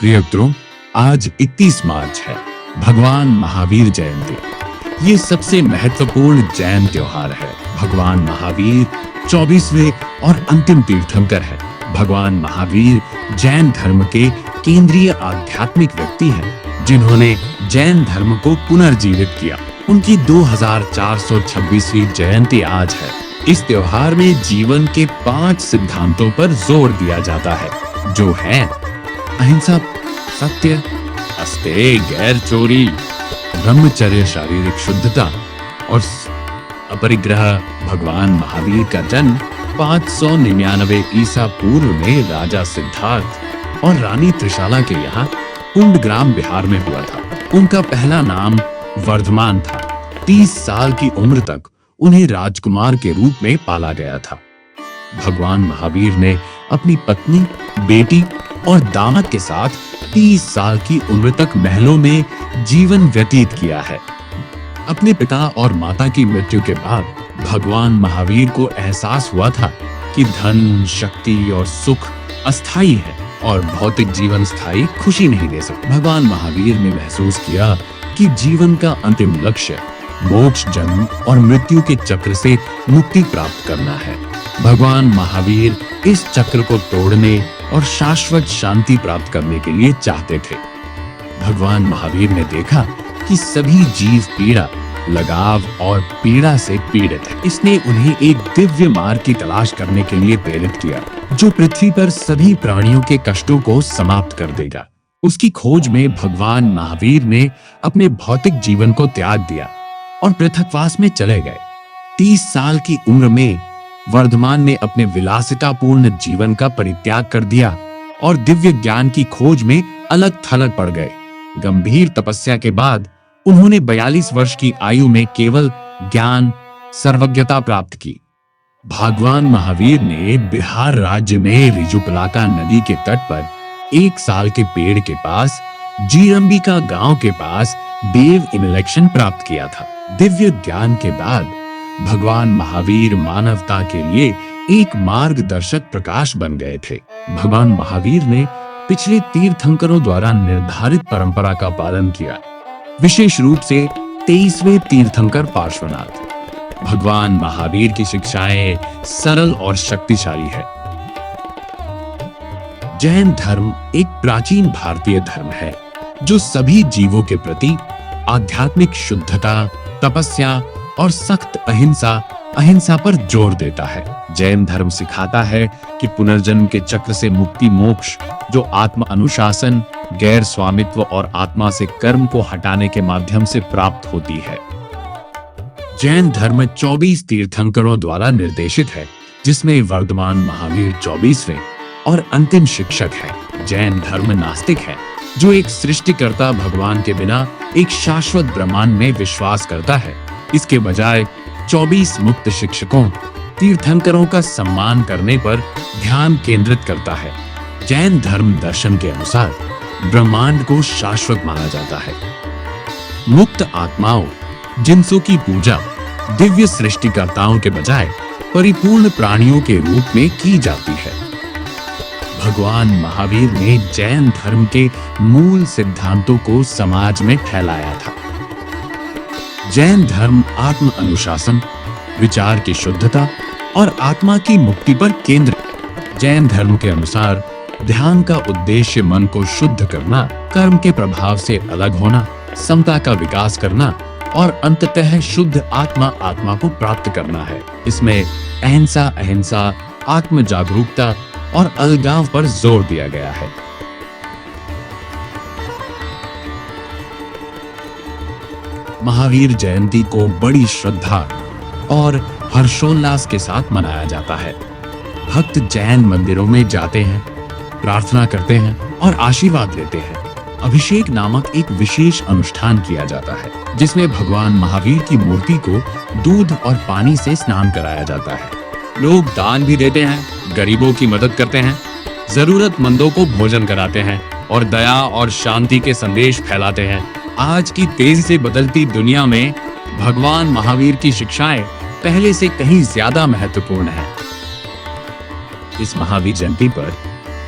प्रियमित्रों, आज 31 मार्च है, भगवान महावीर जयंती। ये सबसे महत्वपूर्ण जैन त्योहार है। भगवान महावीर 24वें और अंतिम तीर्थंकर है। भगवान महावीर जैन धर्म के केंद्रीय आध्यात्मिक व्यक्ति हैं, जिन्होंने जैन धर्म को पुनर्जीवित किया। उनकी 2426वीं जयंती आज है। इस त्योहार में जीवन के 5 सिद्धांतों पर जोर दिया जाता है, जो हैं अहिंसा, सत्य, अस्तेय, गैर चोरी, ब्रह्मचर्य, शारीरिक शुद्धता और अपरिग्रह। भगवान महावीर का जन्म 599 ईसा पूर्व में राजा सिद्धार्थ और रानी त्रिशाला के यहाँ कुंडग्राम, बिहार में हुआ था। उनका पहला नाम वर्धमान था। 30 साल की उम्र तक उन्हें राजकुमार के रूप में पाला गया था। भगवान महावीर ने अपनी पत्नी, बेटी और दामाद के साथ 30 साल की उम्र तक महलों में जीवन व्यतीत किया है। अपने पिता और माता की मृत्यु के बाद भगवान महावीर को एहसास हुआ था कि धन, शक्ति और सुख अस्थायी है और भौतिक जीवन स्थायी खुशी नहीं दे सकता। भगवान महावीर ने महसूस किया कि जीवन का अंतिम लक्ष्य मोक्ष, जन्म और मृत्यु के चक्र से मुक्ति प्राप्त करना है। भगवान महावीर इस चक्र को तोड़ने और शाश्वत शांति प्राप्त करने के लिए चाहते थे। भगवान महावीर ने देखा कि सभी जीव पीड़ा, लगाव और पीड़ा से पीड़ित है। इसने उन्हें एक दिव्य मार्ग की तलाश करने के लिए प्रेरित किया, जो पृथ्वी पर सभी प्राणियों के कष्टों को समाप्त कर देगा। उसकी खोज में भगवान महावीर ने अपने भौतिक जीवन को त्याग दिया और पृथकवास में चले गए। 30 साल की उम्र में वर्धमान ने अपने विलासितापूर्ण जीवन का परित्याग कर दिया और दिव्य ज्ञान की खोज में अलग थलग पड़ गए। गंभीर तपस्या के बाद उन्होंने 42 वर्ष की आयु में केवल ज्ञान, सर्वज्ञता प्राप्त की। भगवान महावीर ने बिहार राज्य में रिजुपलाका नदी के तट पर 1 साल के पेड़ के पास जीरंबिका गांव के पास देव इमलेक्शन प्राप्त किया था। दिव्य ज्ञान के बाद भगवान महावीर मानवता के लिए एक मार्गदर्शक प्रकाश बन गए थे। भगवान महावीर ने पिछले तीर्थंकरों द्वारा निर्धारित परंपरा का पालन किया, विशेष रूप से 23वें तीर्थंकर पार्श्वनाथ। भगवान महावीर की शिक्षाएं सरल और शक्तिशाली है। जैन धर्म एक प्राचीन भारतीय धर्म है, जो सभी जीवों के प्रति आध्यात्मिक शुद्धता, तपस्या और सख्त अहिंसा पर जोर देता है। जैन धर्म सिखाता है कि पुनर्जन्म के चक्र से मुक्ति, मोक्ष, जो आत्म अनुशासन, गैर स्वामित्व और आत्मा से कर्म को हटाने के माध्यम से प्राप्त होती है। जैन धर्म 24 तीर्थंकरों द्वारा निर्देशित है, जिसमें वर्धमान महावीर 24वें और अंतिम शिक्षक है। जैन धर्म नास्तिक है, जो एक सृष्टिकर्ता भगवान के बिना एक शाश्वत ब्रह्मांड में विश्वास करता है। इसके बजाय 24 मुक्त शिक्षकों, तीर्थंकरों का सम्मान करने पर ध्यान केंद्रित करता है। जैन धर्म दर्शन के अनुसार ब्रह्मांड को शाश्वत माना जाता है। मुक्त आत्माओं, जिनसों की पूजा दिव्य सृष्टिकर्ताओं के बजाय परिपूर्ण प्राणियों के रूप में की जाती है। भगवान महावीर ने जैन धर्म के मूल सिद्धांतों को समाज में फैलाया था। जैन धर्म आत्म अनुशासन, विचार की शुद्धता और आत्मा की मुक्ति पर केंद्रित। जैन धर्म के अनुसार ध्यान का उद्देश्य मन को शुद्ध करना, कर्म के प्रभाव से अलग होना, समता का विकास करना और अंततः शुद्ध आत्मा को प्राप्त करना है। इसमें अहिंसा, आत्म जागरूकता और अलगाव पर जोर दिया गया है। महावीर जयंती को बड़ी श्रद्धा और हर्षोल्लास के साथ मनाया जाता है। भक्त जैन मंदिरों में जाते हैं, प्रार्थना करते हैं और आशीर्वाद लेते हैं। अभिषेक नामक एक विशेष अनुष्ठान किया जाता है, जिसमें भगवान महावीर की मूर्ति को दूध और पानी से स्नान कराया जाता है। लोग दान भी देते हैं, गरीबों की मदद करते हैं, जरूरतमंदों को भोजन कराते हैं और दया और शांति के संदेश फैलाते हैं। आज की तेजी से बदलती दुनिया में भगवान महावीर की शिक्षाएं पहले से कहीं ज्यादा महत्वपूर्ण हैं। इस महावीर जयंती पर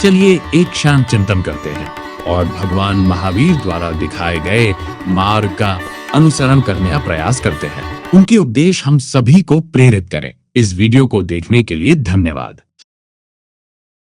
चलिए एक क्षण चिंतन करते हैं। और भगवान महावीर द्वारा दिखाए गए मार्ग का अनुसरण करने का प्रयास करते हैं। उनके उपदेश हम सभी को प्रेरित करें। इस वीडियो को देखने के लिए धन्यवाद।